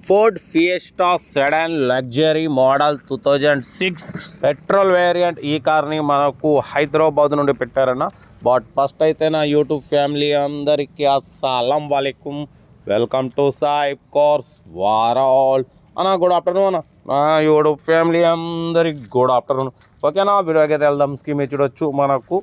Ford Fiesta sedan luxury model 2006 petrol variant. ఈ కార్ని మనకు హైదరాబాద్ నుండి పెట్టారన్న. బట్ ఫస్ట్ అయితే నా యూట్యూబ్ ఫ్యామిలీ అందరికీ అస్సలం వాలేకుం, వెల్కమ్ టు సాయి కార్స్ వారాల్ అన్న. గుడ్ ఆఫ్టర్నూన్ అన్న. నా యూట్యూబ్ ఫ్యామిలీ అందరికి గుడ్ ఆఫ్టర్నూన్. ఓకేనా, వీడియోకి అయితే వెళ్దాం. స్కీమ్ చూడొచ్చు. మనకు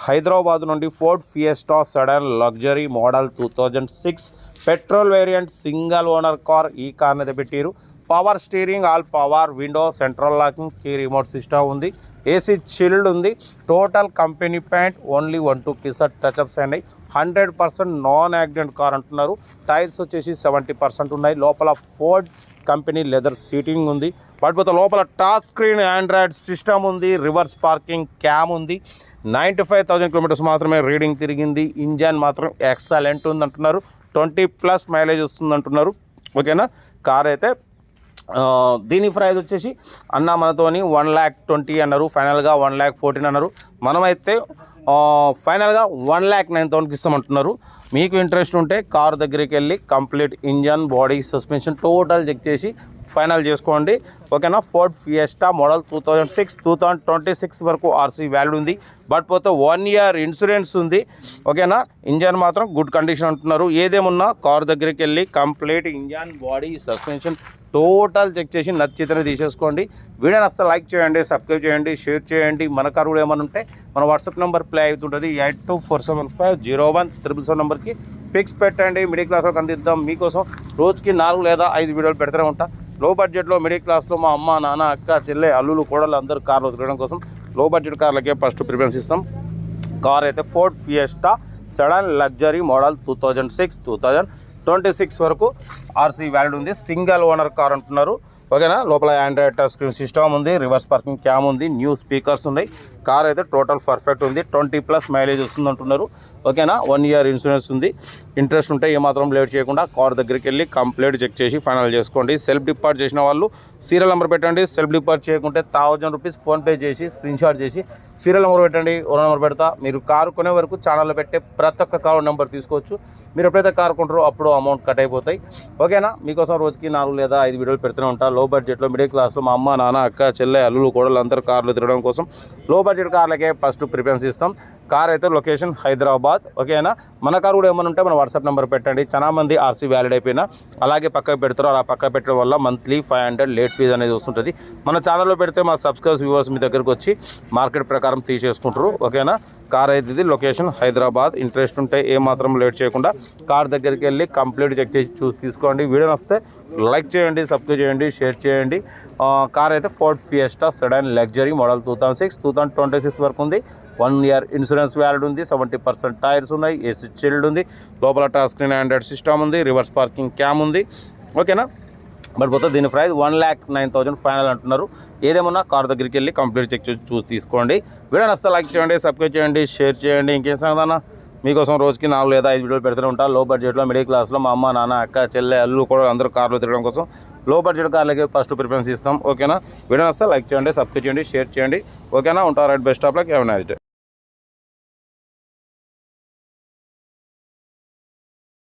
హైదరాబాద్ నుండి Ford Fiesta sedan luxury model 2006 petrol variant single owner car. ఈ కార్ని అయితే పెట్టారు. Power steering, all power window, central locking, key remote system ఉంది. ఏసీ చిల్డ్ ఉంది. Total company paint, only 1-2 pieces touchups అండి. 100% నాన్ యాక్సిడెంట్ కార్ అంటున్నారు. Tyres వచ్చేసి 70% ఉన్నాయి. లోపల ఫోర్డ్ కంపెనీ లెదర్ సీటింగ్ ఉంది. పడిపోతే లోపల టచ్ స్క్రీన్ ఆండ్రాయిడ్ సిస్టమ్ ఉంది. రివర్స్ పార్కింగ్ క్యామ్ ఉంది. 95,000 కిలోమీటర్స్ మాత్రమే రీడింగ్ తిరిగింది. ఇంజన్ మాత్రం ఎక్సలెంట్ ఉంది అంటున్నారు. 20+ మైలేజ్ వస్తుంది అంటున్నారు. ఓకేనా, కార్ అయితే దీని ప్రైస్ వచ్చేసి అన్న మనతోని 1,20,000 అన్నారు. ఫైనల్గా 1,14,000 అన్నారు. మనమైతే ఫైనల్గా 1,09,000కి ఇస్తామంటున్నారు. మీకు ఇంట్రెస్ట్ ఉంటే కార్ దగ్గరికి వెళ్ళి complete engine, body, suspension total check చేసి ఫైనల్ చేసుకోండి. ఓకేనా, ఫోర్డ్ ఫియెస్టా మోడల్ 2026 వరకు ఆర్సీ వ్యాలిడ్ ఉంది. బట్ పోతే 1 ఇయర్ ఇన్సూరెన్స్ ఉంది. ఓకేనా, ఇంజన్ మాత్రం గుడ్ కండిషన్ అంటున్నారు. ఏదేమున్నా కార్ దగ్గరికి వెళ్ళి complete engine, body, suspension total check చేసి నచ్చితేనే తీసేసుకోండి. వీడియో నచ్చితే లైక్ చేయండి, సబ్స్క్రైబ్ చేయండి, షేర్ చేయండి. మన కారు కూడా ఏమైనా ఉంటే మన వాట్సాప్ నెంబర్ ప్లే అవుతుంటుంది. 8247501777 నెంబర్కి పిక్స్ పెట్టండి. మిడిల్ క్లాస్ వాళ్ళకి అందిద్దాం. మీకోసం రోజుకి 4 లేదా 5 వీడియోలు పెడుతూనే ఉంటా. లో బడ్జెట్లో మిడిల్ క్లాస్లో మా అమ్మ, నాన్న, అక్క, చెల్లె, అల్లులు, కోడలు అందరూ కార్లు తిరగడం కోసం లో బడ్జెట్ కార్లకే ఫస్ట్ ప్రిఫరెన్స్ ఇస్తాం. కార్ అయితే Ford Fiesta sedan luxury model 2026 వరకు ఆర్సీ వ్యాలిడ్ ఉంది. సింగిల్ ఓనర్ కార్ అంటున్నారు. ఓకేనా, లోపల ఆండ్రాయిడ్ టచ్ స్క్రీన్ సిస్టమ్ ఉంది. రివర్స్ పార్కింగ్ క్యామ్ ఉంది. న్యూ స్పీకర్స్ ఉన్నాయి. కార్ అయితే టోటల్ పర్ఫెక్ట్ ఉంది. 20+ మైలేజ్ వస్తుంది అంటున్నారు. ఓకేనా, 1 ఇయర్ ఇన్సూరెన్స్ ఉంది. ఇంట్రెస్ట్ ఉంటే ఏమాత్రం లేట్ చేయకుండా కార్ దగ్గరికి వెళ్ళి కంప్లీట్ చెక్ చేసి ఫైనల్ చేసుకోండి. సెల్ఫ్ డిపార్ట్ చేసిన వాళ్ళు సీరియల్ నెంబర్ పెట్టండి. సెల్ఫ్ డిపార్ట్ చేయకుంటే 1000 రూపీస్ ఫోన్పే చేసి స్క్రీన్ షాట్ చేసి సీరియల్ నెంబర్ పెట్టండి. ఓనర్ నెంబర్ పెడతా. మీరు కారు కొనే వరకు ఛానల్లో పెట్టే ప్రతి ఒక్క కారు నెంబర్ తీసుకోవచ్చు. మీరు ఎప్పుడైతే కారు కొంటారో అప్పుడు అమౌంట్ కట్ అయిపోతాయి. ఓకేనా, మీకోసం రోజుకి 4 లేదా 5 వీడియోలు పెడుతూనే ఉంటా. లో బడ్జెట్లో మిడిల్ క్లాస్లో మా అమ్మ, నాన్న, అక్క, చెల్లె, అల్లులు, కోడలు అందరూ కార్లు తిరగడం కోసం లో బడ్జెట్ కార్లకే ఫస్ట్ ప్రిఫరెన్స్ ఇస్తాం. కార్ అయితే లొకేషన్ హైదరాబాద్. ఓకేనా, మన కారు కూడా ఏమైనా ఉంటే మన వాట్సాప్ నెంబర్ పెట్టండి. చాలా మంది ఆర్సీ వ్యాలిడ్ అయిపోయినా అలాగే పక్కకు పెడతారు. అలా పక్క పెట్టడం వల్ల మంత్లీ 500 లేట్ ఫీజు అనేది వస్తుంటుంది. మన ఛానల్లో పెడితే మా సబ్స్క్రైబర్స్, వ్యూవర్స్ మీ దగ్గరకు వచ్చి మార్కెట్ ప్రకారం తీసేసుకుంటారు. ఓకేనా, కార్ అయితే ఇది లొకేషన్ హైదరాబాద్. ఇంట్రెస్ట్ ఉంటే ఏమాత్రం లేట్ చేయకుండా కార్ దగ్గరికి వెళ్ళి కంప్లీట్ చెక్ చేసి చూసి తీసుకోండి. వీడియో వస్తే లైక్ చేయండి, సబ్స్క్రైబ్ చేయండి, షేర్ చేయండి. కార్ అయితే Ford Fiesta sedan luxury model 2026 వరకు ఉంది. 1 ఇయర్ ఇన్సూరెన్స్ వ్యాలిడ్ ఉంది. 70% టైర్స్ ఉన్నాయి. ఏసీ చిల్డ్ ఉంది. లోపల టచ్ స్క్రీన్ ఆండ్రాయిడ్ సిస్టమ్ ఉంది. రివర్స్ పార్కింగ్ క్యామ్ ఉంది. ఓకేనా, బట్ పోతే దీని ప్రైస్ 1,09,000 ఫైనల్ అంటున్నారు. ఏదేమన్నా కార్ దగ్గరికి వెళ్ళి కంప్లీట్ చెక్ చేసి చూసి తీసుకోండి. వీడియో నచ్చితే లైక్ చేయండి, సబ్స్క్రైబ్ చేయండి, షేర్ చేయండి. ఇంకేం సంగదన్నా, మీకోసం రోజుకి 4 లేదా 5 వీడియోలు పెడుతూనే ఉంటా. లో బడ్జెట్లో మిడిల్ క్లాస్లో మా అమ్మ, నాన్న, అక్క, చెల్లె, అల్లు కూడా అందరూ కార్లు తిరగడం కోసం లో బడ్జెట్ కార్లకి ఫస్ట్ ప్రిఫరెన్స్ ఇస్తాం. ఓకేనా, వీడియో నచ్చితే లైక్ చేయండి, సబ్స్క్రైబ్ చేయండి, షేర్ చేయండి. ఓకేనా, ఉంటారు. Right, best of luck. Have a nice day.